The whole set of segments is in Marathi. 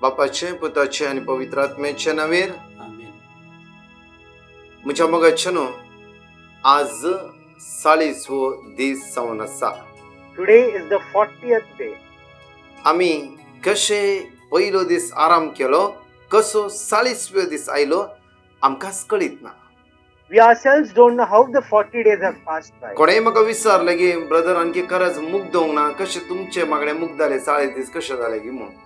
बापाचे, पुताचे आणि पवित्र आत्म्याचे नावेर आमेन. म्हज्या मोगाचेनो, आज 40वो दीस जावन आसा. Today is the 40th day. आमी कशे पयलो दीस आराम केलो, कसो 40वो दीस आयलो आमकांच कळीत ना. We ourselves don't know how the 40 days have passed by. कोणेय म्हाका विचारले की ब्रदर आणखी खरंच मुग दोंग ना, कशे तुमचे मागणे मुग जाले 40 दीस कशे जाले की म्हणून.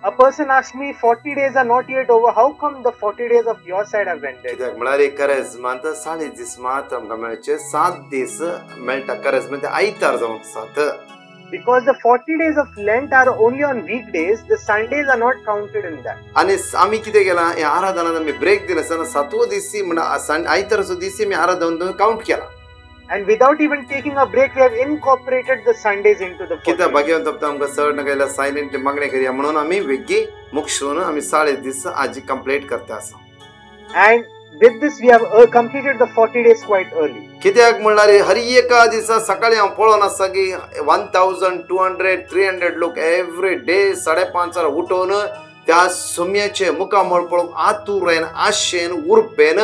A person asked me, 40 days are not yet over. How come the 40 days of your side have ended? कित्याक म्हळ्यार एक खरंच मात 40 दीस मात आमकां मेळचे, 7 दीस मेळटा खरंच म्हणजे आयतार जावन आसात. Because the 40 days of Lent are only on weekdays, the Sundays are not counted in that. आणि आमी कितें केलां, हे आराधनात आमी ब्रेक दिनासतना 7वो दिसी म्हणल्यार आयतारचो दिसी आमी आराधना काउंट केला. And without even taking a break, we have incorporated the Sundays into the 40 कित्याक days. भाग्यवंत आमकां चड नगयला सायलेंट मागणे करया म्हणून आमी वेग्गी मुक्षून आमी 40 दीस आजी कंप्लीट करता आसा. And with this, we have completed the 40 days quite early. कित्याक म्हणल्यार हर एका दिसा सकाळी हांव पळोवन आसा की 1200-300 लोक एवरी डे 5:30 उठोवन त्या सुम्याचे मुखामळ पळोवंक आतुरेन आशेन उर्बेन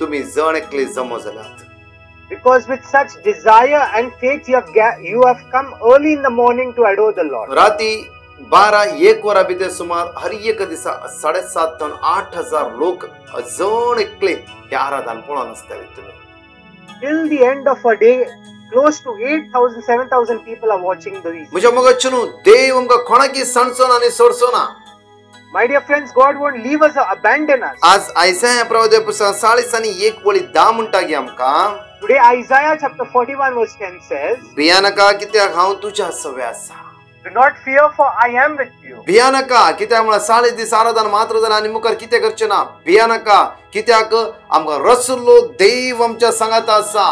तुमी जण एकले जमो जाल्यात. Because with such desire and faith, you have come early in the morning to adore the Lord. राती 12-1 वरां भितर सुमार हर एक दिसा 7,500 ते 8,000 लोक जण एकले हे आराधन पळोवन आसतले तुमी. Till the end of a day, close to 8,000, 7,000 people are watching these. म्हज्या मोगाचेनो, देव आमकां कोणाकी सणसोना आनी सोडसोना. My dear friends, God won't leave us or abandon us. आज आयसाया प्रवादे पुस्तक 40:1 म्हणटा की आमकां, Today, Isaiah chapter 41 verse 10 says, भिया नाका कित्याक हांव तुज्या सवे आसा. Do not fear, for I am with you. भिया नाका कित्याक म्हळ्यार 40 दीस आराधना मात्र जालें आनी मुखार कितें करचें ना. भिया नाका कित्याक आमकां रसलो देव आमच्या सांगात आसा.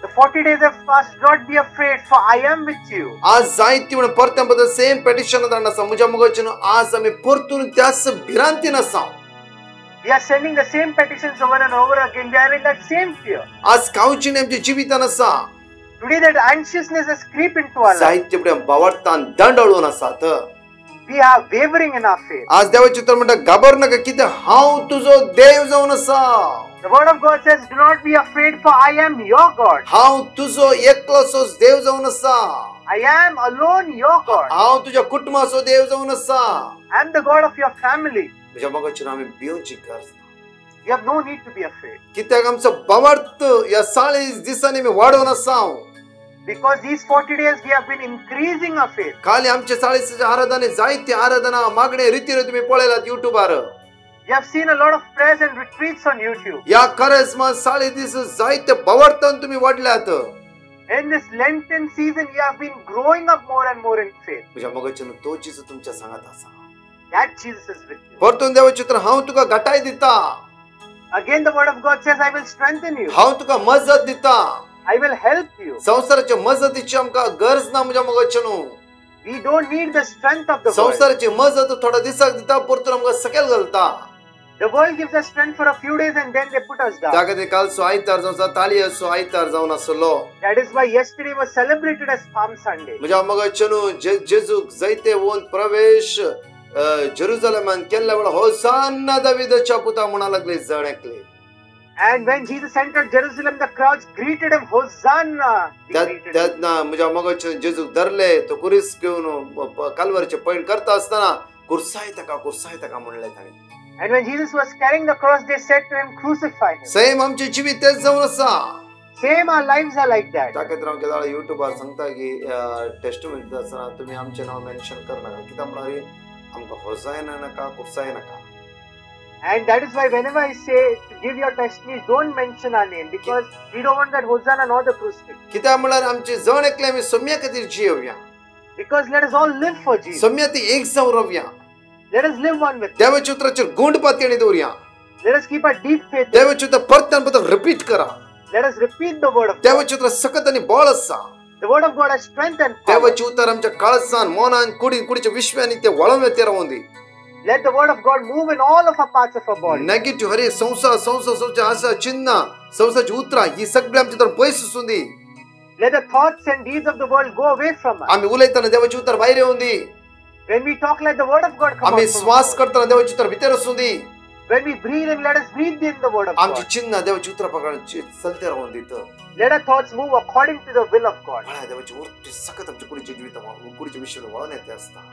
The 40 days have passed. Do not be afraid, for I am with you. आज जायती म्हणून परते परत सेम पेटिशन धाडून आसा. म्हज्या मोगाचेन आज आमी परतून त्याच भिरांतीन आसा. We are sending the same petitions over and over again. We are in that same fear. आज कावचीन आमच्या जिवितान आसा. Today, that anxiousness has crept into our life. जायते फुडें बावरतान दंडळून आसात. We are wavering in our faith. आज देवाचे उतर म्हणटा, घाबर नाका कित्याक हांव तुजो देव जावन आसा. The word of God says, do not be afraid, for I am your God. हांव तुजो एकलोसोच देव जावन आसा. I am alone your God. हांव तुज्या कुटुंबाचो देव जावन आसा. I am the God of your family. म्हज्या मोगाचेर आमी भिवची गरज ना. You have no need to be afraid. कित्याक आमचो बावर्त ह्या 40 दिसांनी आमी वाडोवन आसा. Because these 40 days we have been increasing our faith. खाली आमचे 40 आराधने जायते आराधना मागणे रितीन तुमी पळयलात युट्यूबार. You have seen a lot of prayers and retreats on YouTube. या खरेच मा 40 दीस जायते बावर्तान तुमी वाडल्यात. In this Lenten season, you have been growing up more and more in faith. म्हज्या मोगाचेर तो जीसस तुमच्या सांगात आसा. That Jesus is with you. परतून देवाचे उतर हांव तुका घटाय दिता. Again, the word of God says, I will strengthen you. हांव तुका मजत दिता. I will help you. संसाराच्या मजतीची आमकां गरज ना म्हज्या मोगाचेनो. We don't need the strength of the world. संसाराची मजत थोडा दिसाक दिता, परतून आमकां सकयल घालता. The world gives us strength for a few days and then they put us down. त्या खातीर कालचो आयतार जावन आसा, ताली असो आयतार जावन आसलो. That is why yesterday was celebrated as Palm Sunday. म्हज्या मोगाचेनो, जेजूक जायते वोन प्रवेश जेरुसलेमान केल्ल्या वेळा होसान्ना दाविदाच्या पुता म्हणा लागले जण एकले. And when Jesus entered Jerusalem, the crowds greeted him, Hosanna. They greeted him. त्यातना म्हज्या मोगाचेन जेजूक धरले, तो कुरीस घेवन कालवारचे पैण करता आसतना कुर्साय ताका म्हणले तांणी. And when Jesus was carrying the cross, they said to him, crucify him. Same आमचे जिवीत तेच जावन आसा. Same, our lives are like that. त्या खातीर हांव केदाळ युट्यूबार सांगता की टेस्टिमनी दिता आसतना तुमी आमचें नांव मेन्शन करनाका. कित्याक म्हळ्यार आमकां होसायना नाका, कुर्साय नाका. And that is why whenever I say to give your testimony, don't mention our name, because we don't want that Hosanna nor the crucifix. कित्याक म्हळ्यार आमचे जण एकले आमी सोम्या खातीर जियोवया. Because let us all live for Jesus. Saumya ती एक जावन रावया. Let us live one with Him. देवाच्या उतराचेर गुंड पातयणी दवरया. Let us keep a deep faith. देवाच्या उतर परत्यान परत रिपीट करा. Let us repeat the word of God. देवाच्या उतर सकत आनी बळ आसा. The word of God has strength and power. देवाचे उतर आमच्या काळजान, मोनान, कुडीच्या विश्वानी ते वळोवन येते रावंदी. Let the word of God move in all of our parts of our body. Negative हरे संसार आशा चिन्ह संसाराची उतरां ही सगळी आमच्या तर पयस सुंदी. Let the thoughts and deeds of the world go away from us. आम्ही उलयतना देवाची उतर भायर येऊन दी. When we talk, let the word of God come आम्ही out from श्वास our mouth. करताना देवाची उतर भितर असू दे. When we breathe in, let us breathe in the word of आमची God. चिन्ह देवाची उतर पकडून चलते राहून देतं. Let our thoughts move according to the will of God. मला देवाची वरती सकत आमच्या कुडीचे जीवित कुडीचे विषय वळण येते असतात.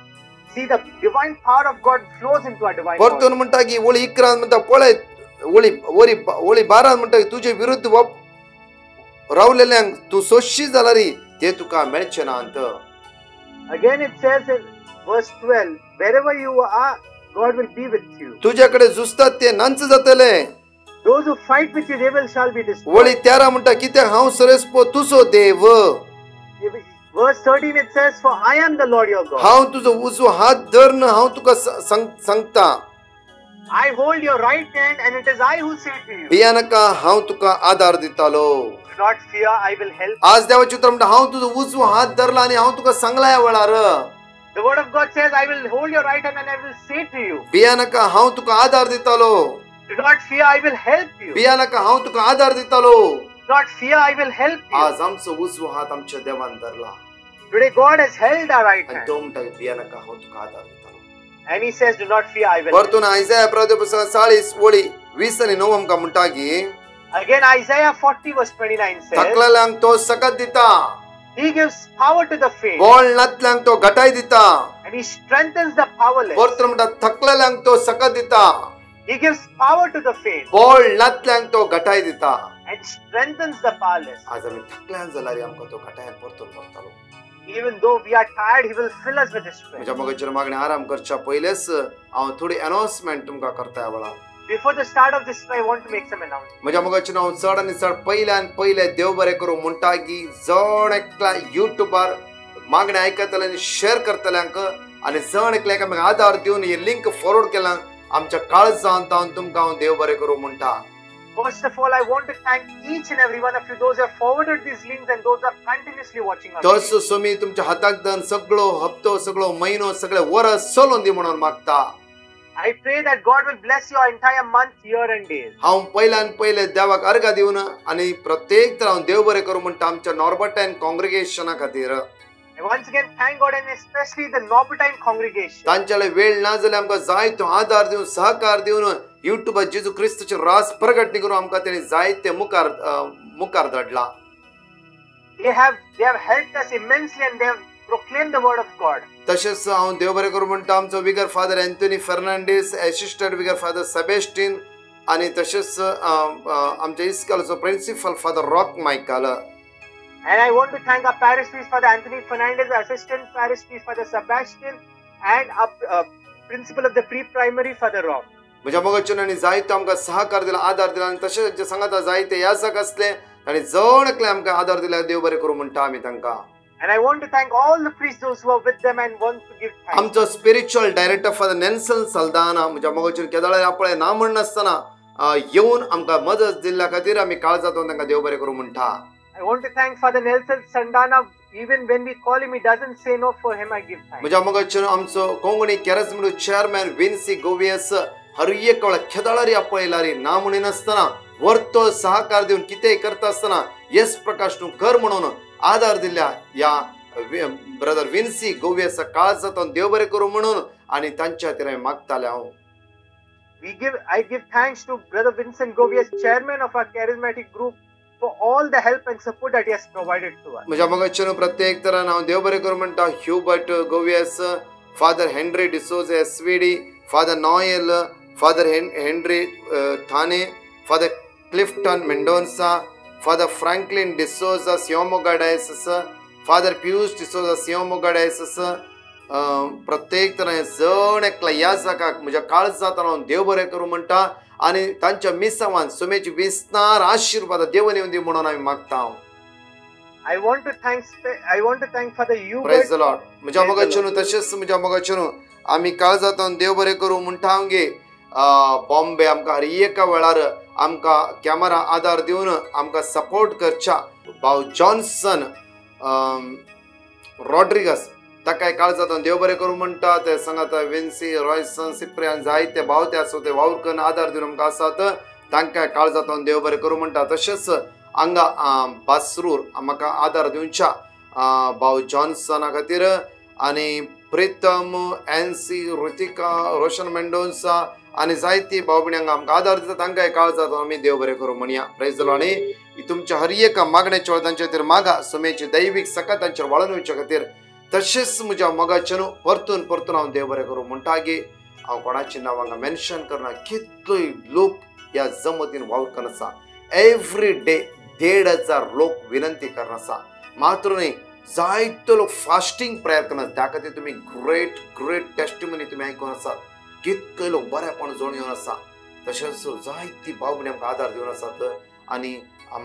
See, the divine power of God flows into our divine परतून body. म्हणता की ओळी 11 म्हणता पळे ओळी 12 म्हणता की तुझे विरुद्ध रावलेल्यांक तू सोशी जाला रे ते तुका मेळचे ना अंत. Again it says in verse 12, wherever you are, God will be with you. तुझ्याकडे जुसतात ते नांच जातले. Those who fight with you, they will shall be ओळी destroyed. 13 म्हणता कित्याक हांव सरेस्पो तुझो देव. Verse 13 it says, for I am the Lord your God. हांव तुझो उजवो हात धरन हांव तुका सांगता. I hold your right hand and it is I who say to you, भिया नाका हांव तुका आधार दितालो. do not fear, I will help. आज देवाची उतर म्हणटा हांव तुझो उजवो हात धरला आणि हांव तुका सांगला ह्या वेळार. The word of God says, I will hold your right hand and I will say to you, भिया नाका हांव तुका आधार दितालो. do not fear, I will help you. भिया नाका हांव तुका आधार दितालो. Do not fear, I will help you. आज आमचो उजवो हात आमच्या देवान धरला Today God has held our right आणि hand. तो म्हणटा भिया नाका हांव तुका आधार दितालो. And he says, do not fear, I will help. परतून आयजाया प्रवादी पुस्तक 40 ओळी 20 आणि 9 आमकां म्हणटा की Again, Isaiah 40 verse 29 says, थकलेल्यांक तो सकत दिता. he gives power to the faint बोळ नातल्यांक तो घटाय दिता. and he strengthens the powerless. परतून म्हणटा थकलेल्यांक तो सकत दिता. He gives power to the faint बोळ नातल्यांक तो घटाय दिता. and strengthens the powerless. आज आमी थकल्यान जाल्यार आमकां तो घटाय परतून व्हरतालो. Even though we are tired, he will fill us with his strength. म्हज्या मगाचेर मागणी आराम करच्या पयलेच हांव थोडी अनाउन्समेंट तुमकां करता ह्या वेळार. Before the start of this, I want to make some announcement. म्हज्या मगाचेर हांव चड आनी चड पयले देव बरें करूं म्हणटा की जण एकल्या युट्यूबार मागणी आयकतले आनी शेअर करतल्यांक आनी जण एकल्याक आमी आधार दिवन ही लिंक फॉरवर्ड केल्या आमच्या काळजांत तावन तुमकां हांव देव बरें करूं म्हणटा. First of all, I want to thank each and every one of you, those who have forwarded these links and those who are continuously watching our तोच videos. सोमी तुमच्या हाताक धन सगळो हप्तो सगळो महिनो सगळे वरस चलोवन दी म्हणून मागता. I pray that God will bless your entire month, year and days. हांव पयल्यान पयले देवाक अर्घ दिवन आनी प्रत्येक तर हांव देव बरें करूं म्हणटा आमच्या नॉर्बर्टायन कॉंग्रिगेशना खातीर. And once again, thank God and especially the Norbertine congregation. तांच्याले वेळ ना जाल्यार आमकां जायतो आधार दिवन सहकार दिवन युट्यूबार जेजू क्रिस्तचे रास प्रगटणी करून आमकां तेणी जायते मुखार धाडला. They have helped us immensely and they have proclaimed the word of God. तशेंच हांव देव बरें करूं म्हणटा आमचो vicar father Anthony Fernandes, assistant vicar father Sebastian आनी तशेंच आमच्या इस्कॉलाचो principal father Rock Michael. And I want to thank our parish priest Father Anthony Fernandez, assistant parish priest Father Sebastian, and our principal of the pre-primary Father Rob. म्हज्या मगजनांनी जायतो आमकां सहकार दिला आधार दिला आनी तशेंच जे सांगाता जायते याजक असले तांणी जण एकले आमकां आधार दिला देव बरें करूं म्हणटा आमी तांकां. And I want to thank all the priests, those who are with them and want to give thanks. आमचो spiritual director father Nelson Saldanha म्हज्या मगजून केदाळे आपळे ना म्हण नासतना येवन आमकां मदत दिल्ल्या खातीर आमी काळजांतून तांकां देव बरें करूं म्हणटा. I want to thank Father Nelson Sandana. Even when we call him, he doesn't say no. For him, I give thanks. म्हज्या मगजून आमचो कोंकणी कॅरिझमेटिक चेअरमॅन विन्सी गोवियस हर एक वेळा खेदाळारी आपयलारी ना म्हणून नासतना वर्तो सहकार दिवन कितेंय करता आसतना येस प्रकाश तूं कर म्हणून आधार दिल्या या ब्रदर विन्सी गोवियस काळजांतून देव बरें करूं म्हणून आनी तांच्या खातीर हांवें मागतालें हांव. I give thanks to Brother Vincent Govias, chairman of our charismatic group, for all the help and support that he has provided to us. म्हज्या मगजून प्रत्येक तरान हांव देव बरें करूं म्हणटा Hubert Goveas, father Henry D'Souza SVD, father Noel, father Henry Thane, father Clifton Mendonca, father Franklin D'Souza Shimoga diocese, father Pius D'Souza Shimoga diocese, प्रत्येक तरान जण एकला ह्या जागाक म्हज्या काळजांत हांव देव बरें करूं म्हणटा आनी तांच्या मिसावान सुमेची विस्तार आशिर्वाद देव दिवन दी म्हणून हांवें मागता हांव. I want to thank Father Hubert. Praise the Lord. म्हज्या मगजून तशेंच म्हज्या मगजून आमी काळजांतून देव बरें करूं म्हणटा हांव गे बॉम्बे आमकां हर एका वेळार आमकां कॅमेरा आधार दिवन आमकां सपोर्ट करच्या भाव जॉन्सन रॉड्रिगस ताकाय काळजांतून देव बरें करूं म्हणटा. ते सांगाता विन्सी रॉयसन सिप्रियान जायते भावते आसूं ते वावरकन आधार दिवन आमकां आसात तांकां काळजांतून देव बरें करूं म्हणटा. तशेंच हांगा बासरूर म्हाका आधार दिवच्या भाव जॉन्सना खातीर आनी प्रीतम, एनसी, ऋतिका, रोशन मेंडोन्सा आणि जायती भाऊ भयणांक आमकां आदार दिता तांकांय काळजात आमी देव बरें करूं म्हणया. Praise the Lord. आणि तुमच्या हर एका मागण्याच्या वेळार तांचे खातीर मागा. सुमेची दैवीक सकाळ तांचेर वाळून वयच्या खातीर. तशेंच म्हज्या मोगाचें न्हू परतून परतून हांव देव बरें करूं म्हणटागे हांव कोणाचें नांव हांगा मेन्शन करना. कितलोय लोक ह्या जमतीन वावुरकन आसा. एवरी डे 1,500 लोक विनंती करना आसा. मात्र न्ही जायतो लोक फास्टिंग प्रेयर करनात. त्या खातीर तुमी ग्रेट ग्रेट टेस्टिमनी तुमी आयकून आसात. कितके लोक बरेपण जोडून येवन आसा. तशेंच जायती भाव भयणी आमकां आदार दिवन आसात. आनी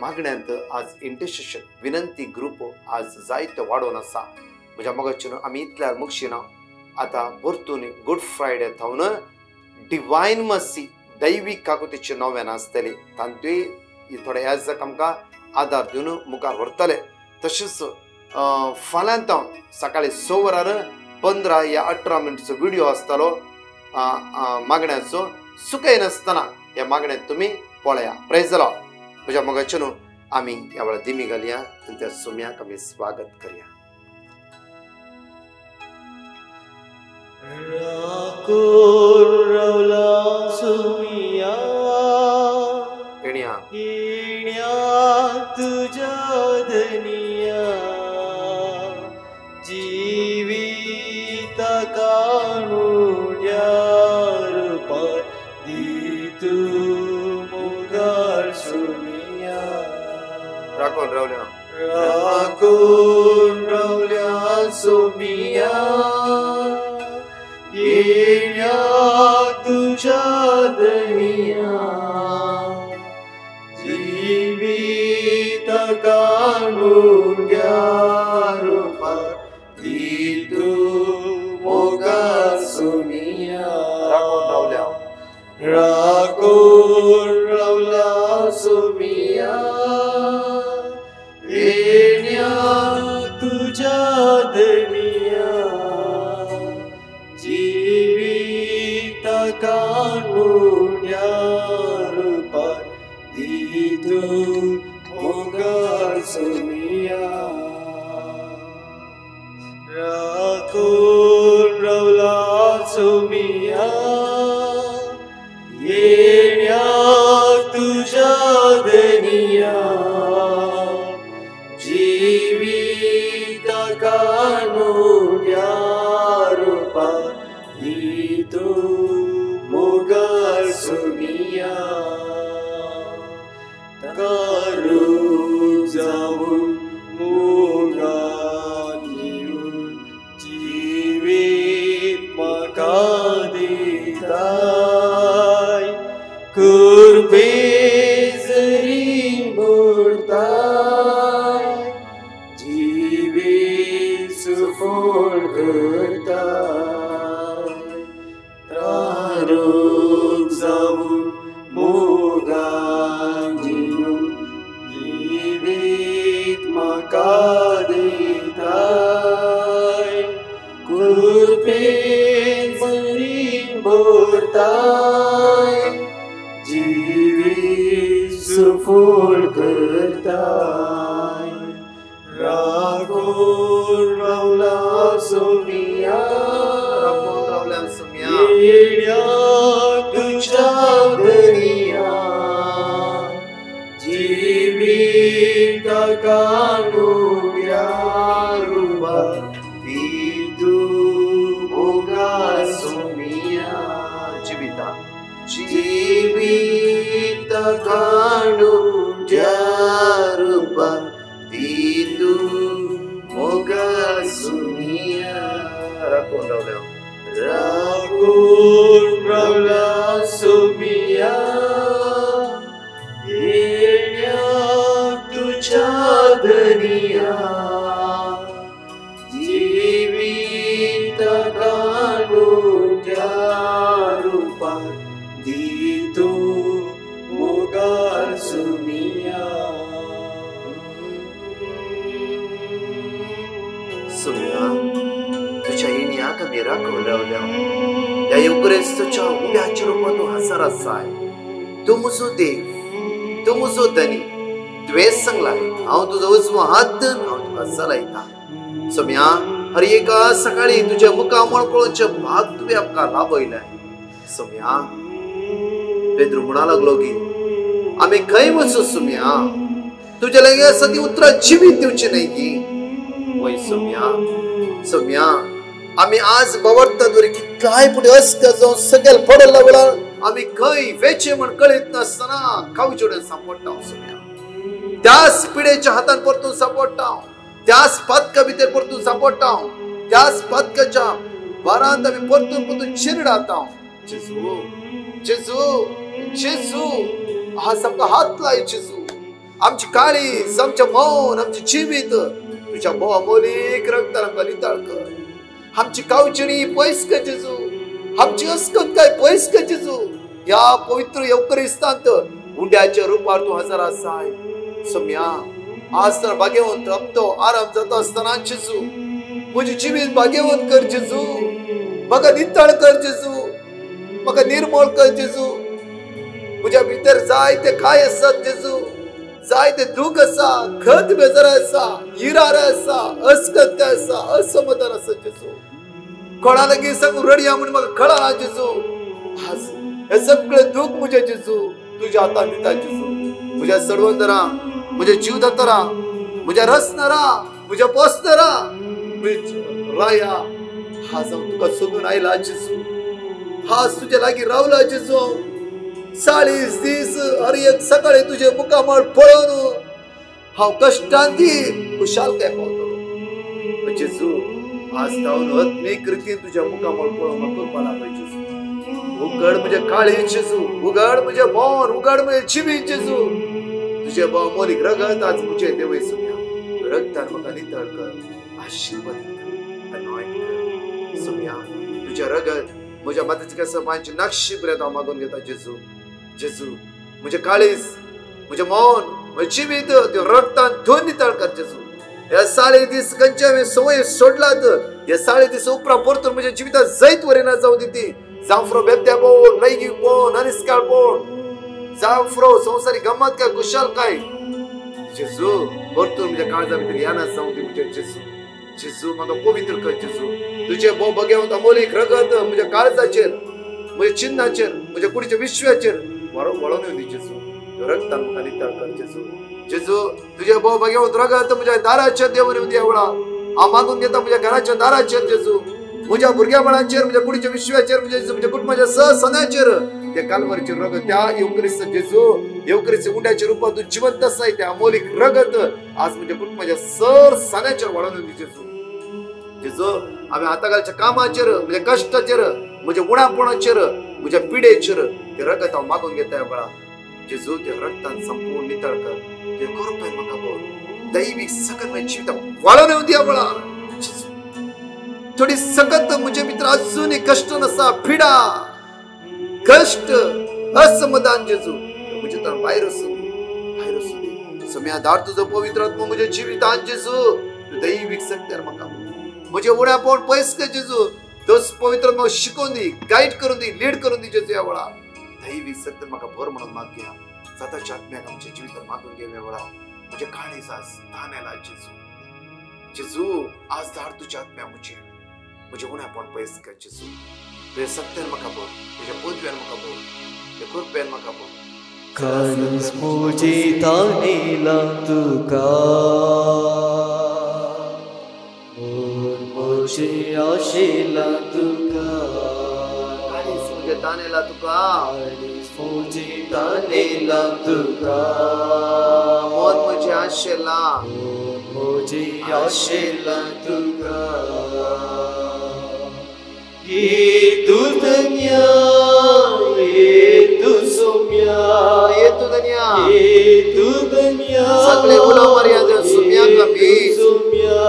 मागण्यांत आज इंटरसेशन विनंती ग्रूप आज जायतो वाडोवन आसा. म्हज्या मोगाचें आमी इतल्यार मुक्षिना. आतां परतून गुड फ्रायडे थावन डिवायन मर्सी दैवीक काकुतीचें नवें आसतलें. तांतूय थोडे याजक आमकां आदार दिवन मुखार व्हरतले. तशेंच फाल्यां सकाळीं 6 वरार 15 या 18 मिनटाचो व्हिडिओ आसतलो मागण्याचो. सुकय नासतना ह्या मागण्यांत तुमी पळया. Praise the Lord. म्हज्या मोगाचें न्हू आमी ह्या वेळार दिमी घालया आनी त्या सुम्याक आमी स्वागत करया. तुझ्या धनिया जीवित कानुड्या रूपात दितू मुगार सुमिया. राखून रावल्या सुमिया येण्या तुझ्या धनिया जीवित कानुड्या रूपात दितू मुगार सुमिया. राखून रावल्या सुमिया येण्या तुझ्या धनिया जीवित कानुड्या रूपात दितू मुगार सुमिया. राखून रावला सुमिया येण्या तुझ्या धनिया जीवित कानुड्या रूपात दितू मुगार सुमिया. कारू जाऊन मुगार घेऊन जीवित म्हाका दिताय. कुर्बे जरी मोडताय जीवित सुफोड करताय. तारूक जाऊन मोगान घेऊन जीवित म्हाका दिताय. कुर्बे जरी मोडताय जीवित सुफोड करताय. राखून रावला सुमिया येण्या तुझ्या धनिया जीवित कानुड्या रूपात दितू मुगार सुमिया. जीवित कानुड्या रूपात दितू मुगार सुमिया. राखून रावला सुमिया येण्या तुझ्या धनिया जीवित कानुड्या रूपात दितू मुगार सुमिया. सुम्या तुझ्या येण्याक आमी राखून रावल्या. ह्या युक्रेस्ताच्या उब्याच्या रूपात तूं हजर आसाय. तूं म्हजो देव, तूं म्हजो धनी. तुवेंच सांगलाय हांव तुजो उजवो हात धरून हांव तुका चलयता. सुम्या हर एका सकाळी तुझ्या मुखामळ पळोवचे भाग तुवें आमकां लाभयलाय. सोम्या पेद्रू म्हणा लागलो की आम्ही खंय वचू सोम्या, तुझ्या लागी आसा ती उतरां जिवीत दिवची न्हय की. वय सोम्या आम्ही आज बावरता दोरी कितलाय पुढे अस्क जावन सगळ्याला पडला वेळार आम्ही खंय वेचे म्हण कळीत नासतना खावचेडे सांपडटा. सोम्या त्याच पिडेच्या हातान परतून सांपडटा, त्याच पातका भितर परतून सांपडटा, त्याच पातकाच्या बारांत आम्ही परतून चिरडाता. जेजू जेजू जेजू आज आमकां हात लाय. जेजू आमची काळीज, आमचें मौन, आमचे जिवीत तुझ्या मोलीक रक्तान आमकां नितळ कर. आमची कावचणी पयस कर जेजू, आमची अस्कताय पयस कर जेजू. या पवित्र येवकरिस्तांत उंड्याच्या रूपार तूं हजर आसाय. सोम्या आज तर भाग्यवंत हप्तो आराम जाता आसतना जेजू म्हजी जिवीत भाग्यवंत कर. जेजू म्हाका नितळ कर. जेजू म्हाका निर्मळ कर. जेजू म्हज्या भितर जायते काय आसात. जेजू जायते दुख आसा, खत बेजार आसा, इरार आसा, अस्कत आसा, असमाधान आसा. जेजू कोणा लागीं सांगू रडया म्हण म्हाका कळना. जेजू आज हे सगळे दुख म्हजे जेजू तुज्या हातान दिता. जेजू म्हज्या सडवंदरा, म्हज्या जीवदातारा, म्हज्या रसनारा, म्हज्या पोसनारा राया आज हांव तुका सोदून आयला. जेजू आज तुज्या लागीं रावला. जेजू 40 दीस हर एक सकाळी तुझे मुखामळ पळोवन हांव कश्टांती खुशालकाय पावतलो. जेजू आज जावन आत्मीक रितीन तुज्या मुखामळ पळोवंक म्हाका करपा लाग. जेजू उगड म्हजे काळीज. जेजू उगड म्हजे मौन, उगड म्हजे जिवीत. जेजू तुझे मोलीक रगत आज म्हजे देवय सोम्या रगतान म्हाका नितळ कर, आशिर्वादीत कर, अनॉइंट कर. सोम्या तुझे रगत म्हज्या मातेच्या केसांची नाक्षी पर्यंत हांव मागून घेता. जेजू जेजू म्हजे काळीज, म्हजे मौन, म्हजे जिवीत त्यो रगतान धुवन नितळ कर. जेजू ह्या 40 दीस खंयचे हांवें संवय सोडलात, ह्या 40 दीस उपरांत परतून म्हज्या जिवितांत जैत वरिना जावं दिती. जावफ्रो बेब्द्यापोळ, लैंगीकपण, अनिस्काळपण, जावफ्रो संवसारी गंमत काय कुशाल काय जेजू परतून म्हज्या काळजा भितर येना जावं दी. म्हजे जेजू जेजू म्हाका पवित्र कर. जेजू तुझे भोवभोग्यावंत अमोलीक रगत म्हज्या काळजाचेर, म्हज्या चिन्नाचेर, म्हज्या कुडीच्या विश्वाचेर वळोवन येवं दी. जेजू रगतान म्हाका नितळ कर. जेजू जेजू तुझे भोवभोग्यावंत रगत म्हज्या दाराचेर देंवन येवं दी. ह्या वेळार हांव मागून घेता म्हज्या घराच्या दाराचेर. जेजू म्हज्या भुरग्यापणाचेर, म्हज्या कुडीच्या विश्वाचेर, म्हज्या कुटुंबाच्या सहसनाचेर त्या कालवारीचेर रगत त्या येवकरिस्त जेजू येवकरिस्त उंड्याच्या रूपांत तूं जिवंत आसाय. त्या अमोलीक रगत आज म्हज्या कुटुंबाच्या सर सान्याचेर वळोवन येवं दी. जेजू जेजू हांवें हातागालच्या कामाचेर, म्हज्या कश्टाचेर, म्हज्या उणापणाचेर, म्हज्या पिडेचेर ते रगत हांव मागून घेता. ह्या वेळार जेजू त्या रगतान संपूर्ण नितळ कर. ते कृपेन म्हाका बोल दैवीक सकत म्हज्या जिवितांत वळोवन येवं दी. ह्या वेळार थोडी सकत म्हजे भितर अजूनय कश्ट नासा, पिडा, कष्ट, असमाधान. जेजू म्हजे तर भायर वचूं दी. सोम्या धाड तुजो पवित्र आत्मा म्हज्या जिवितांत. जेजू दैवीक सत्यार म्हाका म्हजे उण्यापण पयस कर. जेजू तोच पवित्र आत्मा शिकोवन दी, गायड करून दी, लीड करून दी. जेजू ह्या वेळार दैवीक सत्य म्हाका भर म्हणून मागया. सदाच्या आत्म्याक आमच्या जिवितांत मागून घेवं. ह्या वेळार म्हजे काळीज आज धान्याला. जेजू जेजू आज धाड तुज्या आत्म्या म्हजे उण्यापण पयस कर. जेजू तुझ्या सत्यान म्हाका बोल, तुझ्या पदव्यान म्हाका बोल, तुझ्या कृपेन म्हाका बोल. काळीज म्हजी धान्याला तुका, म्हजे आशेला तुका. काळीज म्हज्या धान्याला तुका, म्हजी धान्याला तुका. मन म्हज्या आशेला, म्हजी आशेला तुका. ये तू दुनिया, ये तू सोम्या, ये तू दुनिया, ये तू दुनिया. सगळे गुलाम मर्यादा सोम्या कमी. सोम्या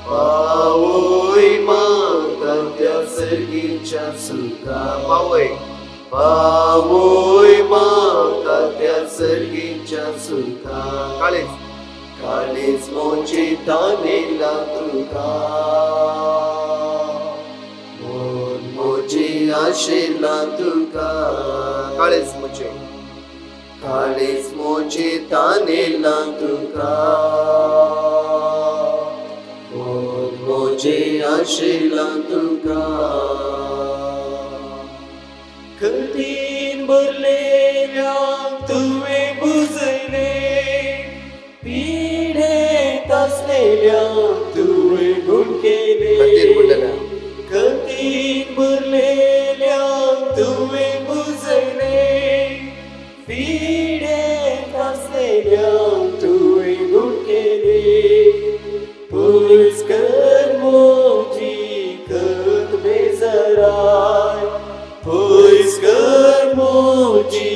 पावोय माता त्या सर्गीच्या सुका. पावोय माता त्या सर्गीच्या सुका. काळीज मोचे धान्याला तुका, मोचे आशेला तुका. काळीज मोचे धान्याला तुका. आशेला तुका खंतीन भरलेल्या तुवें बुजले पिडेत असलेल्या तुवें गुण केले खंतीन भरलेल्या तुवें बुजले पिडेत असलेल्या तुवें गुण केले पयस कर मोजी खंत बेजाराय पयस कर मोजी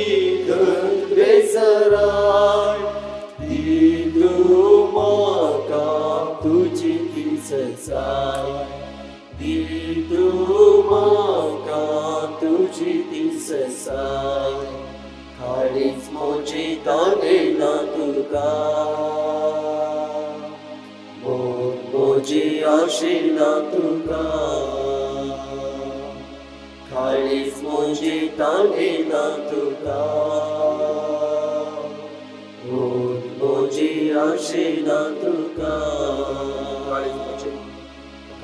खंत बेजाराय दी तूं म्हाका तुजी ती सजाय दी तूं म्हाका तुजी ती सजाय काळीज मोजी ताणेला तुका मोजी आशेला तुका काळीज मोजी ताणेला तुका मोजी आशेला तुका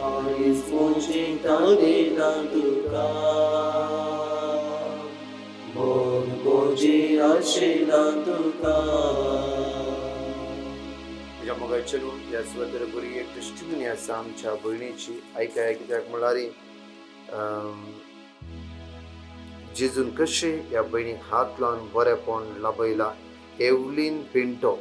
काळीज मोजी ताणेला तुका मोजी आशेला तुका तुझ्या मोगाचेरू ह्या सुवातेर बरी एक टेस्टिमनी आसा आमच्या भयणीची ऐकाय कित्याक म्हळ्यार जेजून कशें ह्या भयणीक हात लावन बरेपण लाभयला एवलीन पिंटो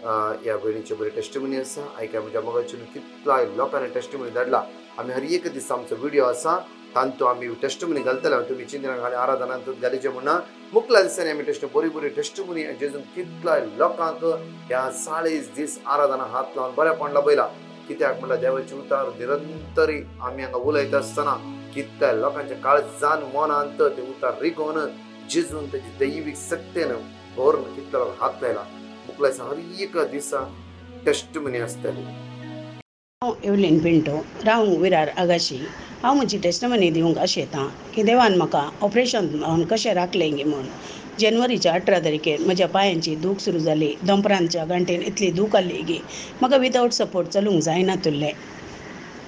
ह्या भयणीची बरी टेस्टिमनी आसा ऐकाय म्हज्या मोगाचेरू कितलाय लोकांनी टेस्टिमनी धाडला आमी हर एक दीस आमचो व्हिडिओ आसा तांतू आमी टेस्टिमनी घालतले तुमी चिंतना घाली आराधनांत घालीचे म्हणना मुखल्या दिसांनी आमी बरी बरी टेस्टिमनी जेजून कितलाय लोकांक ह्या 40 दीस आराधना हात लावन बरेपण लाभयला कित्याक म्हणल्यार देवाचे उतार निरंतरी आमी हांगा उलयता आसतना कितल्या लोकांच्या काळजान मनांत ते उतार रिकोवन जेजून तेजी दैवीक सत्तेन भरून कितल्या हात लायला मुखल्या हर एक दिसा टेस्टिमनी आसतली हांव एवलीन पिंटो रावंक विरार आगाशी हांव म्हजी टेस्टमनी दिवंक आशेतां की देवान म्हाका ऑपरेशन कशें राखलें गे म्हूण जानेवारीच्या 18 तारखेर म्हज्या पांयांची दूख सुरू जाली दंपरांच्या गांठेन इतली दूख आसली की म्हाका विदावट सपोर्ट चलूंक जायना तुल्लें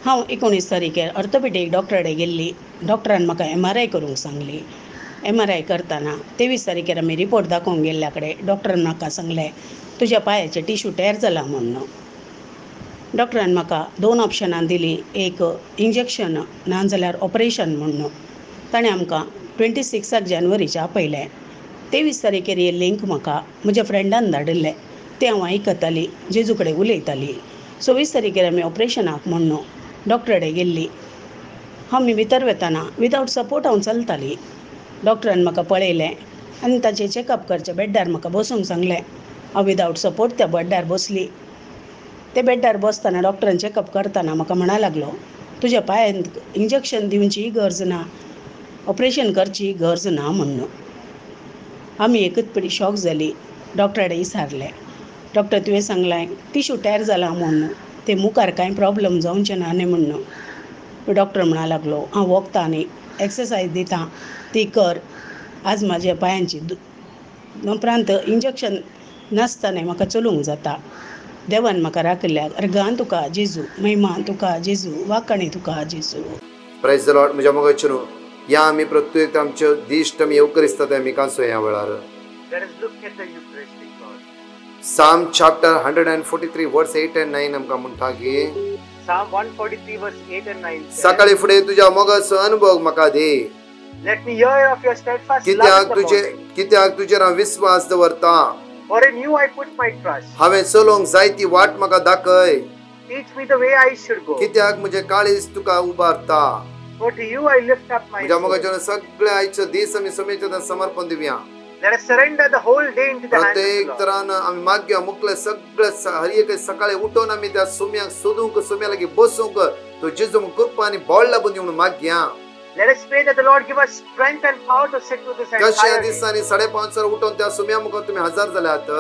हांव 19 तारखेर ऑर्थोपेडीक डॉक्टरा कडेन गेल्ली डॉक्टरान म्हाका MRI करूंक सांगली MRI करतना 23 तारखेर आमी रिपोर्ट दाखोवंक गेल्ल्या कडेन डॉक्टरान म्हाका सांगलें तुज्या पांयाचें टिश्यू टेर जाला म्हणून डॉक्टरान म्हाका 2 ऑप्शनां दिलीं एक इंजेक्शन नाजाल्यार ऑपरेशन म्हणून ताणें आमकां 26 जानेवारीच्या आपयलें 23 तारखेर हे लिंक म्हाका म्हज्या फ्रेंडान धाडिल्लें तें हांव आयकताली जेजू कडेन उलयताली 26 तारखेर आमी ऑपरेशनाक म्हणून डॉक्टरा कडेन गेल्ली आमी भितर वताना विदावट सपोर्ट हांव चलताली डॉक्टरान म्हाका पळयलें आनी ताचें चॅकअप करचें बेड्डार म्हाका बसूंक सांगलें हांव विदावट सपोर्ट त्या बेड्डार बसली ते बेड्डार बसतना डॉक्टरान चॅकअप करतना म्हाका म्हणा लागलो तुज्या पांयान इंजेक्शन दिवची गरज ना ऑपरेशन करची गरज ना म्हणून आमी एकच पडी शॉक जाली डॉक्टरा कडेन विचारलें डॉक्टर तुवें सांगलें टिश्यू टेर जाला म्हणून ते मुखार कांय प्रॉब्लम जावचें ना न्ही म्हणून डॉक्टर म्हणा लागलो हांव वखदां आनी एक्सरसायज दितां ती कर आज म्हाज्या पांयांची दंपरांत इंजेक्शन नासतना म्हाका चलूंक जाता देवान म्हाका राखल्या अर्गान तुका जेजू महिमान तुका जेजू वाकणे तुका जेजू प्रेज द लॉर्ड म्हज्या मोगाचेरू या आमी प्रत्येक आमचे दिश्ट आमी येवकरिस्तात आमी कांसो ह्या वेळार Psalm chapter 143 verse 8 and 9 आमकां म्हणटा की Psalm 143 verse 8 and 9 सकाळी फुडें तुज्या मोगाचो अनुभव म्हाका दे Let me hear of your steadfast love कित्याक तुजेर हांव विश्वास दवरता For in you I put my trust. हांवें चलोवंक जाय ती वाट म्हाका दाखय Teach me the way I should go. कित्याक म्हजें काळीज तुका उबारता For to you I lift up my म्हज्या soul. मोगाचेर सगळे आयचो दीस आमी समेत समर्पण दिवया Let us surrender the whole day into the hands of the प्रत्येक Lord. तरान आमी मागया मुखले सगळे हर एक सकाळी उठोवन आमी त्या सुम्याक सोदूंक सुम्या लागीं बसूंक तो जेजू कृपा आनी बोळ लाभून दिवन मागया Let us pray that the Lord give us strength and power to sit with this कशा entire day. दिसांनी 5:30 उठोवन त्या सुम्या मुखार तुम्ही हजर जाल्यात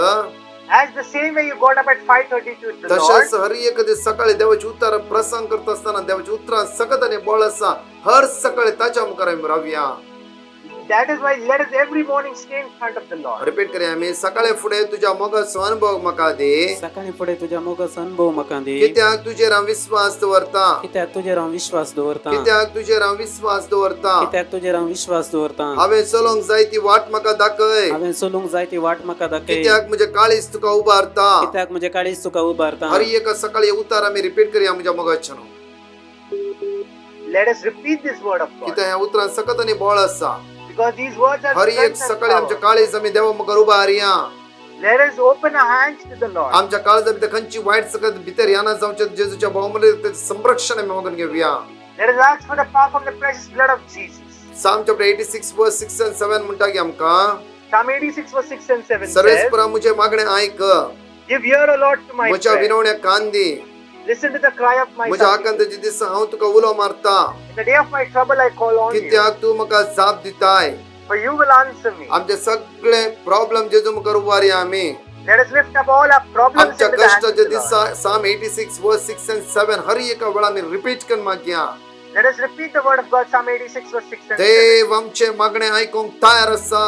As the same way you got up at 5:30 to the Lord. तशेंच हर एक दीस सकाळी देवाची उतर प्रसंग करता असताना देवाची उतरां सकत आनी बोळ आसा हर सकाळी ताच्या मुखार आमी रावया that is why let us every morning stay in front of the Lord. Repeat करूया आमी सकाळी फुडें तुज्या मोगाचो अनुभव म्हाका दे सकाळी फुडें तुज्या मोगाचो अनुभव म्हाका दी कित्याक तुजेर हांव विश्वास दवरता कित्याक तुजेर हांव विश्वास दवरता कित्याक तुजेर हांव विश्वास दवरता कित्याक तुजेर हांव विश्वास दवरता हांवें चलोंक जाय ती वाट म्हाका दाखय हांवें चलूंक जाय ती वाट म्हाका दाखय कित्याक म्हजे काळीज तुका उबारता कित्याक म्हजे काळीज तुका उबारता हर एक सकाळी उतार आमी रिपीट करूया म्हज्या मोगाच्यान Let us repeat this word of God. कित्याक ह्या उतरांत सखत आनी बळ आसा Because these words are हर एक strength and सकाळी आमच्या power. काळीज आमी देवा मुखार उबारया Let us open our hands to the Lord. आमच्या काळजा भितर खंयची वायट सकत भितर येना जावचे जेजूच्या बहुमूल्य संरक्षण आमी मागून घेवया Let us ask for the power from the precious blood of Jesus. Psalm chapter 86 verse 6 and 7 म्हणटा की आमकां Psalm 86 verse 6 and 7 says, सर्वेस्परा मुझे मागणे ऐक Give ear, O Lord, to my म्हज्या prayer. विनवण्या कान दी Listen to the cry of my म्हज्या supplication. आकांताचे दिसा हांव तुका उलो मारता In the day of my trouble, I call on you. कित्याक तू म्हाका जाप दिताय For you will answer me. आमचे सगळे प्रॉब्लेम जेजू मुखार उबारया आमी Let us lift up all our problems आमच्या into the hands of कष्टाचे the Lord. दिसा Psalm 86 verse 6 and 7 हर एका वेळा आमी रिपीट करून मागया Let us repeat the word of God, Psalm 86 verse 6 and 7. देव आमचे मागणे ऐकूंक तयार आसा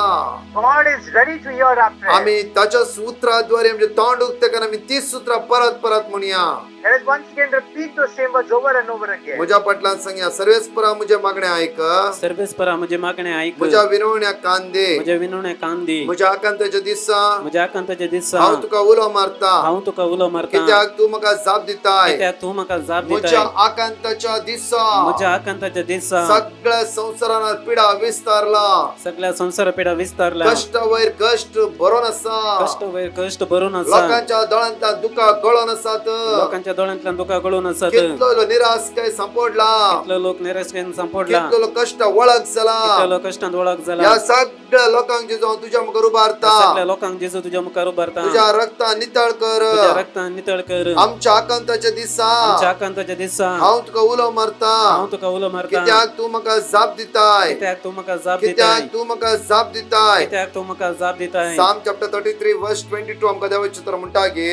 God is ready to hear our prayer. आमी ताच्या सूत्राद्वारे आमचे तोंड उक्ते आमी ती सूत्रां परत परत म्हणया Let us once again repeat those same words over and over again. म्हज्या फाटल्यान सांगया सर्वेस्परा म्हजे मागणे ऐक सर्वेस्परा म्हजे मागणे ऐक म्हज्या विनवण्या कान दे म्हजे विनवणे कान दी म्हज्या आकांताच्या दिसा म्हज्या आकांताच्या दिसा हांव तुका उलो मारता हांव तुका उलो मारता कित्याक तू म्हाका जाप दिताय कित्याक तू म्हाका जाप म्हज्या दिताय आकांताच्या दिसा म्हज्या आकांताच्या दिसा सगळ्या संसारान पिडा विस्तारला सगळ्या संसार पिडा विस्तारला कष्ट वयर कष्ट बरोवन आसा कष्ट वयर कष्ट भरून आसा लोकांच्या दोळांतल्या दुखा गळोन आसात लोकांच्या दोळ्यांतल्यान दुखा गळून आसात कितलो निराश काय संपडला कितलो लोक निराशेन संपडला कितलो कष्ट वळख जाला कितलो कष्टांत वळख जाला या सगळ्या लोकांक जेजू हांव तुज्या मुखार उबारता सगळ्या लोकांक जेजू तुज्या मुखार उबारता तुज्या रक्तान नितळ कर तुज्या रक्तान नितळ कर आमच्या आकांताच्या दिसा आमच्या आकांताच्या दिसा हांव तुका उलो मारता हांव तुका उलो मारता कित्याक तू म्हाका जाप दिताय कित्याक तू म्हाका जाप दिताय कित्याक तू म्हाका जाप दिताय कित्याक तू म्हाका जाप दिताय Psalm chapter 33 verse 22 आमकां देवाचें चित्र म्हणटा की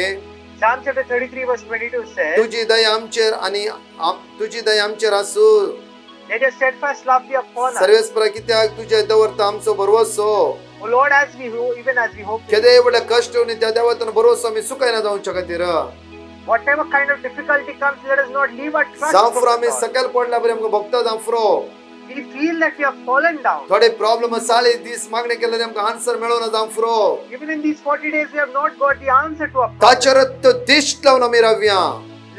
Psalm chapter 33 verse 22 says, तुजी दया आमचेर आनी तुजी दया आमचेर आसूं Let your steadfast love be upon us. सर्वेस्परा कित्याक तुजे दवरता आमचो भरवसो O Lord, as we hope, even as we hope, केदे व्हडले कश्ट येवन त्या देवातून भरवसो आमी सुकायना जावच्या खातीर whatever kind of difficulty comes, let us not leave our trust जावं in फुरो आमी God. सकयल पडल्या बरी आमकां भोगता जावं फुरो We feel that we have fallen down. थोडे प्रॉब्लेम साले दीस मागणे केले आमकां आन्सर मेळोना जावं फुरो Even in these 40 days, we have not got the answer to our problem. ताचेर दिश्ट लावन आमी रावया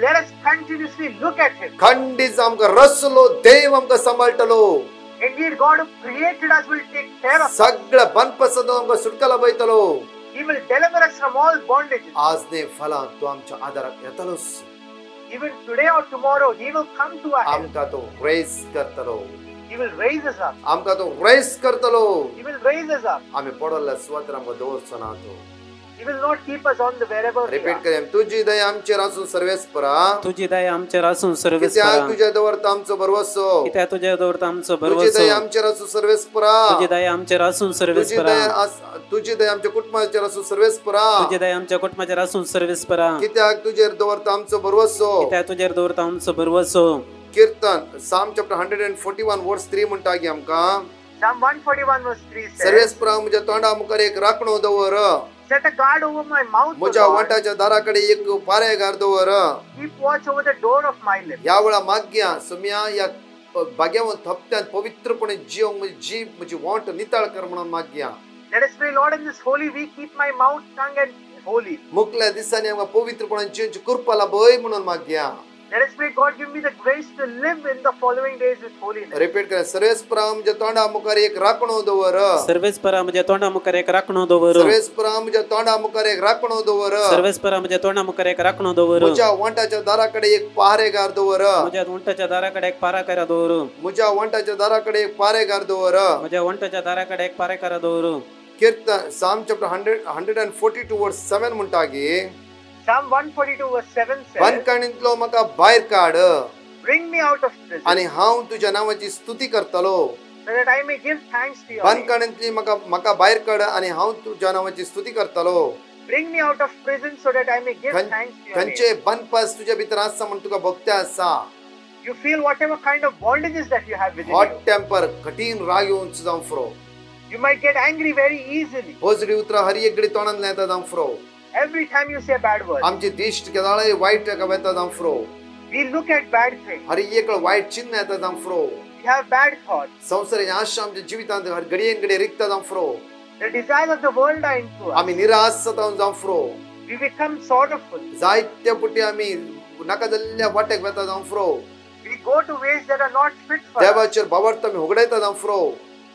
Let us continuously look at Him. खंडीत आमकां रसलो देव आमकां सांबाळटलो Indeed, God who created us will take care of us. सगळ्या बनपसंत आमकां सुटका लाभयतलो He will deliver us from all bondages. आज ने फलां तू आमच्या आदाराक येतलोस Even today or tomorrow, He will come to our help. आमकां तो रेस करतलो He will raise us up. आमकां तो रेस करतलो He will raise us up. आमी पडल्या सुवातेर आमकां दवरचो ना तो He will not keep us on the wherever we repeat are. करेन तुजी दया आमचेर आसूं सर्वेस्परा तुजी दया आमचेर आसूं कित्याक सर्वेस्परा तुजे दवरता आमचो भरवसो कित्याक तुजे दवरता आमचो तुजी भरवसो दया आमचेर आसूं सर्वेस्परा तुजी दया आमचेर आसूं तुजी सर्वेस्परा दया तुजी दया आमच्या कुटुंबाचेर आसूं सर्वेस्परा तुजी दया आमच्या कुटुंबाचेर आसूं सर्वेस्परा कित्याक तुजेर दवरता आमचो भरवसो कित्याक तुजेर दवरता आमचो भरवसो कीर्तन Psalm chapter 141 verse 3 म्हणटा की आमकां Psalm 141 verse 3 says, सर्वेस्परा म्हज्या तोंडा मुखार एक राखणो दवर Set a guard over my mouth, O म्हज्या Lord. वाटाच्या दाराकडे एक पारेगार दवर Keep watch over the door of my lips. ह्या वेळा माग्या सुम्या या बाग्यावन थपत्यान पवित्रपणे जीव जी म्हजी वाट निताळ कर म्हणून माग्या Let us pray, Lord, in this holy week, keep my mouth, tongue, and holy. मुखल्या दिसांनी आमकां पवित्रपणे जीवची कृपा लाभय म्हणून माग्या Let us pray, God, give me the grace to live in the following days with holiness. Repeat कर सर्वेस्परा म्हज्या तोंडा मुखार एक राखणो दवर सर्वेस्परा म्हज्या तोंडा मुखार एक राखणो दवर सर्वेस्परा म्हज्या तोंडा मुखार एक राखणो दवर सर्वेस्परा म्हज्या तोंडा मुखार एक राखणो दवर म्हज्या वाटाच्या दाराकडे एक पारेगार दवर म्हज्या वंटाच्या दाराकडे एक पाराकारा दवर म्हज्या वाटाच्या दाराकडे एक पारेगार दवर म्हज्या वंटाच्या दाराकडे एक पारेकारा दवर कीर्तन Psalm chapter 142 verse 7 म्हणटा की Psalm 142 verse 7 says, बंदकाणींतलो म्हाका भायर काड Bring me out of prison, आणि हांव तुज्या नांवाची स्तुती करतलो so that I may give thanks to your name. बंदकाणींतली म्हाका भायर काड आणि हांव तुज्या नांवाची स्तुती करतलो Bring me out of prison, so that I may give thanks to your name. खंयचे बनपास तुज्या भितर आसा म्हण तुका भोगते आसा You feel whatever kind of bondages that you have within hot you. Temper कठीण राग येवंच जावं फुरो You might get angry very easily. पोजडी उतरा हर एक घडी तोंडांतल्यान येता जावं फ्रो Every time you say bad words. आमची दिश्ट केदाळे वाईट ताका येता जावं फ्रो We look at bad things. हर एक वाईट चिन्ह येता जावं फ्रो We have bad thoughts. संसाराची आशा आमच्या जिवितांत हर घडयेन घडये रिकता जावं फ्रो The desires of the world are into us. आमी निराश जाता जावं फ्रो We become sorrowful. जायत्या पुटी आमी नाका जाल्ल्या वाटेक वेता जावं फ्रो We go to ways that are not fit for us. देवाचेर भावार्थ आमी होगडायता जावं फ्रो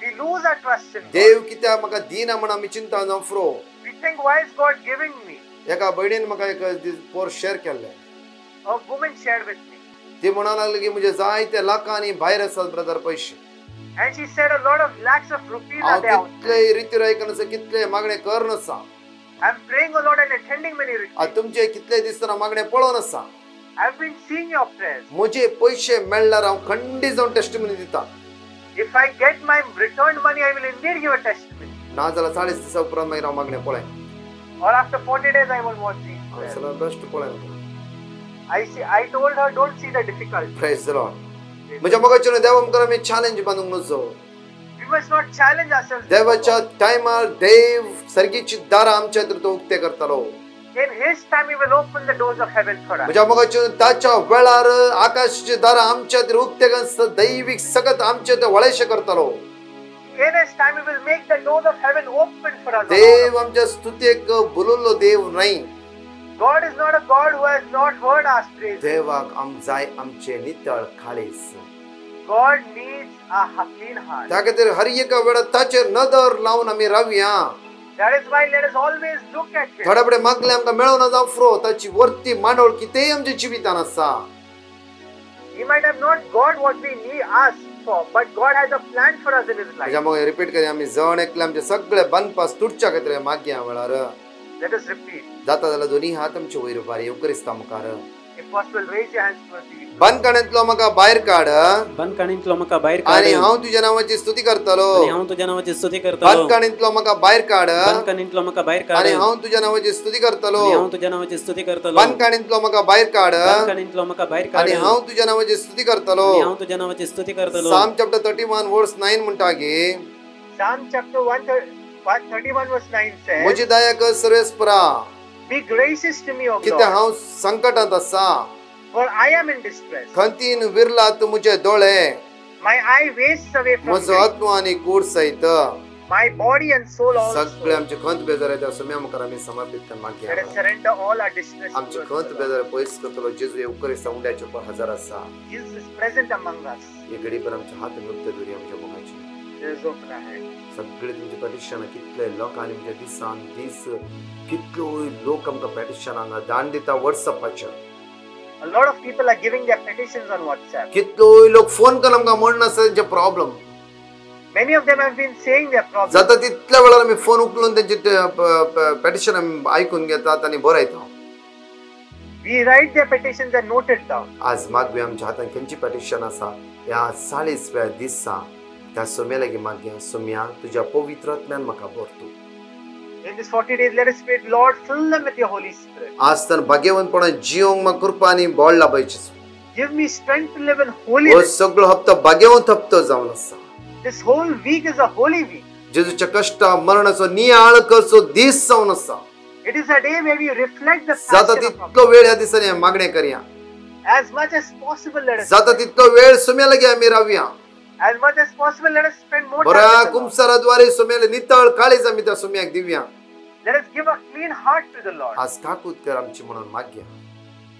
We lose our trust in God. देव कित्याक म्हाका दिना म्हण आमी चिंता जावं फ्रो We think, why is God giving me? एका भयणीन म्हाका एक पोर शेअर केल्लें A woman shared with me. ती म्हणा लागली की म्हजे जायते लाखांनी भायर आसात ब्रदर पयशे And she said a lot of lakhs of rupees are हांव there out there. कितले रितीरायकन आसा कितले मागणे करन आसा I'm praying a lot and attending many retreats. आज तुमचे कितले दिसतना मागणे पळोवन आसा I've been seeing your prayers. म्हजे पयशे मेळ्ळ्यार हांव खंडीत जावन टेस्टिमनी दिता If I get my returned money, I will indeed give a testimony. ना जाल्यार 40 दिसा उपरांत मागीर हांव मागणे पळय Or after 40 days, I will watch these हांव prayers. सगळ्यात बेस्ट पळय I told her, don't see the difficulty. Praise the Lord म्हज्या मोगाचेर देव आमकां आमी चॅलेंज बांदूंक नजो We must not challenge ourselves. देवाच्या टायमार देव सर्गीची दारां आमच्या खातीर तो उक्ते करतलो In His time, He will open the doors of heaven for us. म्हज्या मोगाचेर ताच्या वेळार आकाशाची दारां आमच्या खातीर उक्ते करून दैवीक सगत आमचे ते वळेशे करतलो In His time, He will make the doors of heaven open for us. देव आमच्या स्तुतेक बोलुल्लो देव नाही God is not a God who has not heard our praise. देवाक जाय आमचे नितळ खाळीस God needs a clean heart. त्या खातीर हर एका वेळार ताचेर नदर लावन आमी रावया That is why let us always look at Him. थोड्या फुडें मागले आमकां मेळोना जावं फ्रो ताची वर्ती मांडोळ कितेंय आमच्या जिवितान आसा He might have not got what we need asked for, but God has a plan for us in His life. म्हज्या मोगे रिपीट करी आमी जण एकले आमचे सगळे बनपास तुटच्या खातीर मागया वेळार Let us repeat. जाता जाल्यार दोनी हात आमचे वयर उबारी उपकरिस्ता मुखार If possible, raise your hands towards the बंदकाण्यांतलो म्हाका भायर काड बंदकाणींतलो म्हाका भायर काड आनी हांव तुज्या नांवाची स्तुती करतलो आनी हांव तुज्या नांवाची स्तुती करतलो बंदकाण्यांतलो म्हाका भायर काड बंदकाणींतलो म्हाका भायर काड आनी हांव तुज्या नांवाची स्तुती करतलो आनी हांव तुज्या नांवाची स्तुती करतलो बंदकाण्यांतलो म्हाका भायर काड बंदकाणींतलो म्हाका भायर काड आनी हांव तुज्या नांवाची स्तुती करतलो आनी हांव तुज्या नांवाची स्तुती करतलो साम चॅप्टर 31 वर्स 9 म्हणटा की Psalm chapter 131 verse 9 says, म्हजी दया कर सर्वेस्परा Be gracious to me, O कित्याक Lord, हांव संकटांत आसा for I am in distress. खंतीन विरलात म्हजे दोळे My eye wastes away from म्हजो me. आत्मा आनी कूड सहित My body and soul सगळे also. आमचे खंत बेजार येता सुम्या मुखार आमी समर्पित करून Let us मागया surrender all our distress आमचे to खंत us. बेजार पयस करतलो जेजू हे उपकरिस्ता उंड्याचे उपर हजार आसा Jesus is present among us. ही घडी पर आमचे हात मुक्त दवरी आमच्या मुखाचे Let us open our hands. सगळे तुमचे पेटिशन कितले लोकांनी म्हणजे दिसान दीस कितलो लोक आमकां पेटिशन हांगा दान दिता व्हॉट्सअपाचेर A lot of people are giving their petitions on WhatsApp. कितलो लोक फोन करून आमकां म्हणून आसा तेंचे problem Many of them have been saying their problems. जाता तितल्या वेळार आमी फोन उखलून तेंचे पेटिशन आमी आयकून घेतात आनी बरयता We write their petitions and note it down. आज मागवी आमच्या हातान खंयची पेटिशन आसा ह्या 40व्या दिसा त्या सोम्या लागीं मागया सोम्या तुज्या पवित्र आत्म्यान म्हाका भर तूं In these 40 days, let us pray, Lord, fill them with your Holy Spirit. आज तर भाग्यवंतपणान जिवंक म्हाका कृपा आनी बळ लाभयची Give me strength to live in हो holiness. सगळो हप्तो भाग्यवंत हप्तो जावन आसा This whole week is a holy week. जेजूच्या कष्टा मरणाचो नियाळ करचो दीस जावन आसा It is a day where we reflect the जाता passion of तितलो वेळ ह्या दिसांनी मागणें करया God. As much as possible, let us जाता तितलो वेळ सोम्या लागीं आमी रावया As much as possible, let us spend more बऱ्या time with the Lord. कुंभसाराद्वारे सोम्याले नितळ काळीज आमी त्या सोम्याक दिवया Let us give a clean heart to the Lord. आज काकूत कर आमची म्हणून मागया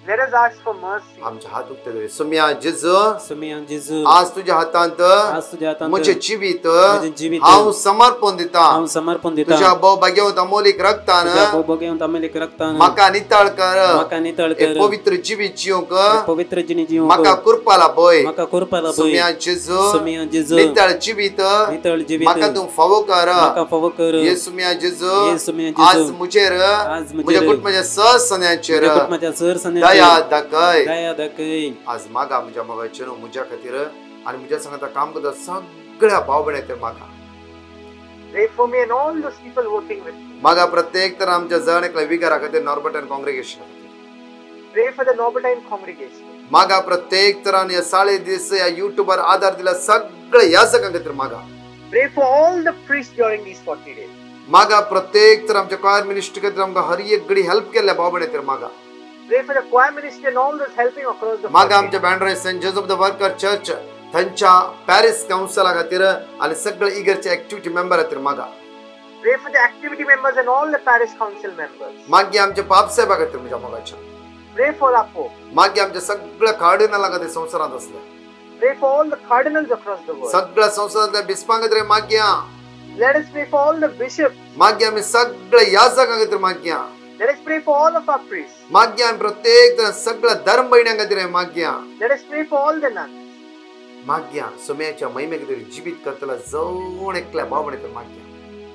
Let us ask for mercy. आमचे हात उक्ते दवया सोम्या जेजू सुमिया जेजू आज तुझ्या हातांत आज तुझ्या हातांत म्हजे जिवीत म्हजें जिवीत हांव समर्पण दिता हांव समर्पण दिता तुझ्या भोव भाग्यवंत अमोलीक रक्तान तुझ्या भोवभोगेवंत अमेलीक रक्तान म्हाका नितळ कर म्हाका नितळ एक कर पवित्र जिवीत जिवंक पवित्र जिणी जीव म्हाका कुरपा लाभय म्हाका करपाला सोम्या जेजू सुमिया जेजू नितळ जिवीत नितळ जिवीत म्हाका तूं फावो कर म्हाका फावो कर ये सोम्या जेजू येसुम्या आज जेजू मुजेर आज म्हज्या मुजेर कुटुंबाच्या सहसन्याचेर तुझ्या कुटुंबाच्या सर दया दाखय दया दाखय आज मागा म्हज्या मोगाचेर म्हज्या खातीर आनी म्हज्या सांगाता काम करता सगळ्या भाव भयणांचेर मागा Pray for me and all those people working with me. मागा प्रत्येक तर आमच्या जण एकल्या विकारा खातीर नॉर्बर्टन कॉंग्रेगेशन Pray for the Norbertine congregation. मागा प्रत्येक तरान या 40 दीस या युट्यूबर आधार दिला सगळे याजकां खातीर मागा Pray for all the priests during these 40 days. मागा प्रत्येक तर आमच्या कॉयर मिनिस्ट्री खातीर आमकां हर एक घडी हेल्प केल्या बाबडे तर मागा. Pray for the choir ministry and all those helping across the मागा 40 आमच्या Bandra saint Joseph the worker church थंयच्या पॅरिस काउन्सिला खातीर आनी सगळे इगरचे एक्टिव्हिटी मेंबर खातीर मागा. Pray for the activity members and all the parish council members. मागे आमच्या पाप साहेबा खातीर म्हज्या मोगाच्या. Pray for our Pope. मागे आमच्या सगळ्या कार्डिनला खातीर संवसारांत असल्या. Pray for all the cardinals across the world. सगळ्या संवसारांतल्या बिस्पां खातीर मागया. Let us pray for all the bishops. मागे आमी सगळ्या याजकां खातीर मागया. Let us pray for all of our priests. मागया आमी प्रत्येक सगळ्या धर्म भयण्यां खातीर मागया. Let us pray for all the nuns. मागया सोम्याच्या महिमे खातीर जिवीत करतला जवळ एकल्या बाबडे तर मागया.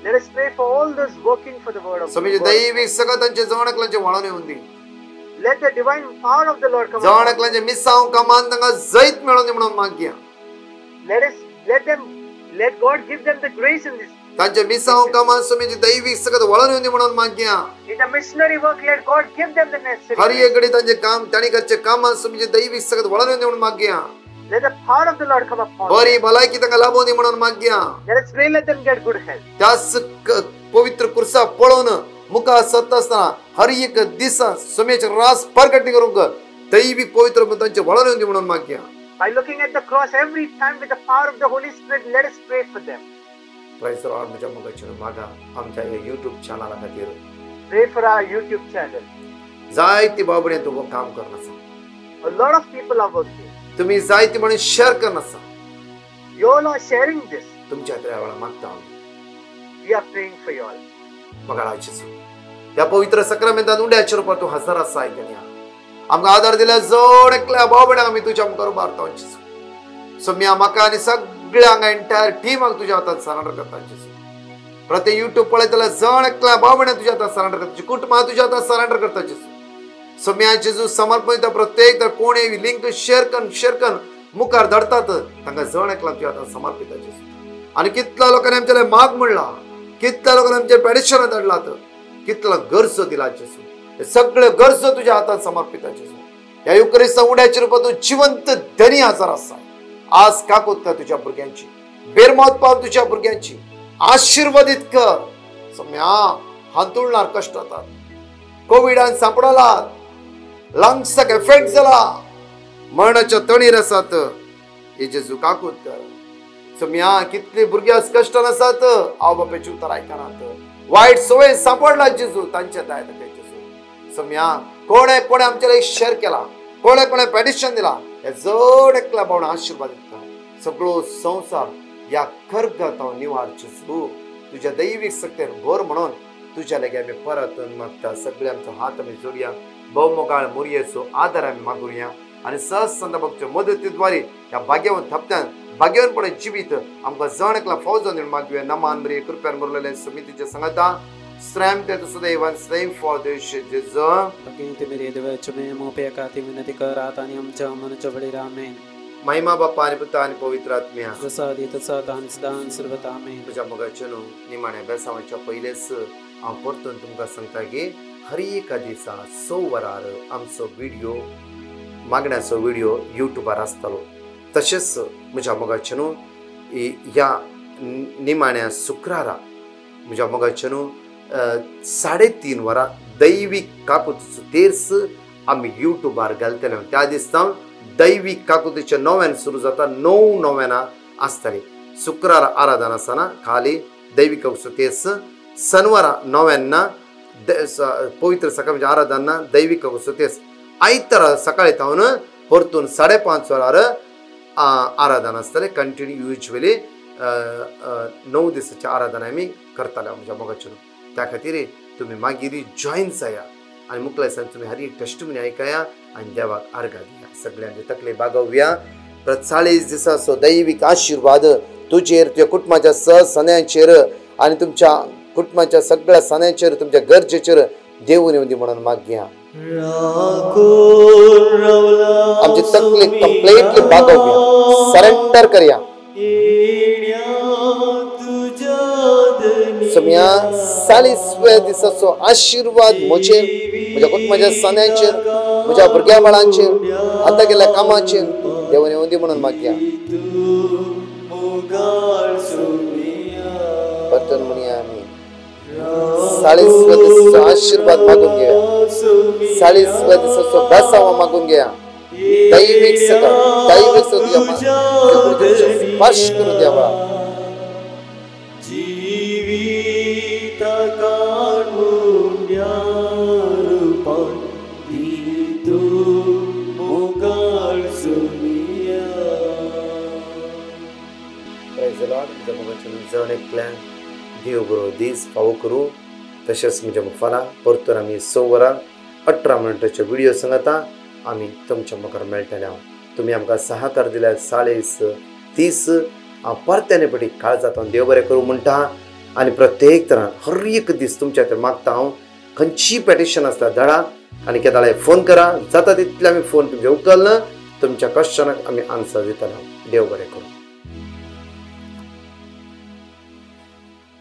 Let us pray for all those working for the word of सोम्याचे God. दैवी सगळं तांचे जवळकलांचे वळोन येऊन दी. Let the divine power of the Lord come upon them. जवळकलांचे मिसांव कमान तांकां जैत मेळोन दी म्हणून मागया. Let God give them the grace in this. तांचे मिसांव कमान सोम्याचे दैवी सगळं वळोन येऊन दी म्हणून मागया. In the missionary work, let God give them the necessary her grace. एक घडी तांचे काम तांणी करचे कामान सोम्याचे दैवी सगळं वळोन येऊन दी म्हणून मागया. Let the power of the Lord come upon them. बरी भलायकी तांकां लाभोवन दी म्हणून मागया. Let us pray, let them get good health. त्याच पवित्र कुर्सा पळोवन मुखार सत्ता असताना हर एक दिसा सोम्याचे रास परगटणी करूंक दैविक पवित्र तांचे वळोन येऊन दी म्हणून मागया. By looking at the cross every time with the power of the Holy Spirit, let us pray for them. Praise the Lord. म्हज्या मोगाचेर मागा आमच्या ह्या युट्यूब चॅनला खातीर Pray for our YouTube channel. जायती बाबडे तुका काम करन आसा. A lot of people are working. तुम्ही जायती म्हणून शेअर करन आसा. You all are sharing this. तुमच्या ह्या वेळा मागता हांव We are praying for you all. मगाळाची त्या पवित्र सक्रामेंतान उंड्याच्या रुपात तूं हजर आसा आयकन्या. आमकां आदार दिल्या जोड एकल्या बाबड्यांक आमी तुज्या मुखार उबारता वचचो. सोम्या म्हाका आनी सगळ्यांक एंटायर टीमाक तुज्या हातांत सरेंडर करता. प्रत्येक युट्यूब पळयतल्या जण एकल्या बाबड्यांक तुज्या हातांत सरेंडर करता. कुटुंबां तुज्या हातांत सरेंडर करता. सोम्या जेजू समर्पण प्रत्येक कोण लिंक शेअर करून मुखार धरतात तांकां जण एकला तुज्या हातांत समर्पित. आनी कितल्या लोकांनी आमच्या माग म्हणला, कितल्या लोकांनी आमच्या पेडिशन धाडलात, कितलो गरजो दिला जेजू. हे सगळे गरजो तुज्या हातांत समर्पित जेजू. ह्या युक्रिस्तां उड्याच्या रुपात तूं जिवंत धनी हजर आसा. आज काकोत्ता तुज्या भुरग्यांची, बेरमोत पाव तुज्या भुरग्यांची आशीर्वादीत कर. सोम्या हांतुळणार कश्ट जातात, कोविडान सांपडलात, लंग्साक एफेक्ट जाला, मरणाच्या तणीर आसात. हे जेजू काकूत कर. सोम्या कितली भुरगीं आज कश्टान आसात, आवय बापायची उतर आयकनात, वायट सवय सांपडला जेजू, तांचे दाय जेजू. सोम्या कोणे आमच्या शेअर केला, कोणे पेडिशन दिला, हे जड एकल्या भावना आशीर्वादीत कर. सगळो संसार या खरगताव निवार जेजू. तुझ्या दैविक सत्तेर भर म्हणून तुझ्या लगे आमी परत मागता. सगळे आमचो हात आमी जोडया. बहुमोगाळ मुरयेचो आदार आमी मागुया आनी सहज संदर्भाच्या मदतीद्वारे ह्या भाग्यवन थपत्यान भाग्यवनपणे जिवीत आमकां जण एकला फौजो दिवन मागुया. नमान मरी कृप्यान मुरलेले समितीचे संगता स्त्रैम ते सदैव स्त्रैम फॉर देश जेजू. भगीरथ मेरे देवचमे मोपे काती विनती कर आतानी आमच्या मनच्या बळी रामेन. महिमा बाप्पा आणि पुत्र आणि पवित्र आत्म्या प्रसादित सदान सदान सर्वता आमेन. तुझ्या मोगाचेनो निमाण्या बेसावाच्या पयलेच हांव परतून तुमकां सांगता की हर एका दिसा 6 वरार आमचो व्हिडिओ मागण्याचो व्हिडिओ युट्यूबार आसतलो. तशेंच म्हज्या मोगाचेनो ह्या निमाण्या शुक्रारा म्हज्या मोगाचेनो 3:30 वरां दैवीक काकुतीचो तेर्स आमी युट्यूबार घालतले. त्या दिसा दैवीक काकुतीच्या 9 सुरू जाता. 9 आसतली. शुक्रार आराधना आसना खाली दैवीक काकुतीचो तेर्स. शनिवारा 9 पवित्र सकाळच्या आराधना दैवीक काकुतीचो तेर्स. आयतारा सकाळी थावन परतून 5:30 वरार आराधना आसतले. कंटिन्यू युजली 9 दिसाची आराधना आमी करताले आमच्या मोगाचेर. त्या खातीर तुम्ही मागीर जॉईन जाया आनी मुखल्यासान तुम्ही हर एक टेस्टिमनी आयकया आनी देवाक अर्घा दिया. सगळ्यांचे तकले बागोवया. 40 दिसाचो दैवीक आशिर्वाद तुजेर, तुझ्या कुटुंबाच्या सन्यांचेर आनी तुमच्या कुटुंबाच्या सगळ्या सन्यांचेर, तुमच्या गरजेचेर देवून येऊन दी म्हणून मागया. आमचे तकले कंप्लीटली बागोवया, सरेंडर करया. सोम्या 40व्या दिसाचो आशिर्वाद म्हजेर, म्हज्या कुटुंबाच्या सन्यांचेर, म्हज्या भुरग्या बाळांचेर, आतां गेल्या कामाचेर देवान येवं दी म्हणून मागया. 40व्या दिवसाचा आशीर्वाद मागून घेऊया. 40व्या दिवसाचा बसावा मागून घ्या. दैविक स्पर्श करू द्यावा. जीवित काढून्या रूपात तू मोगाळ सुनिया. Praise the Lord. तुझ्या मोगाच्या जण एकल्यान देव बरो दीस फावो करू. तशेंच म्हज्या मुखारा परतून आमी 6 वरां 18 मिनटाचे व्हिडिओ सांगता आमी तुमच्या मुखार मेळटले. तुमी आमकां सहकार दिल्यार 40 30 हांव परत्याने पटी काळजात देव बरें करूं म्हणटा. आनी प्रत्येक तरान हर एक दीस तुमच्या खातीर मागता हांव. खंयची पेटिशन आसता धाडा आनी केदाळे फोन करा. जाता तितले आमी फोन तुमचे उखलना. तुमच्या क्वेश्चनाक आमी आन्सर दितले. देव बरें करूं.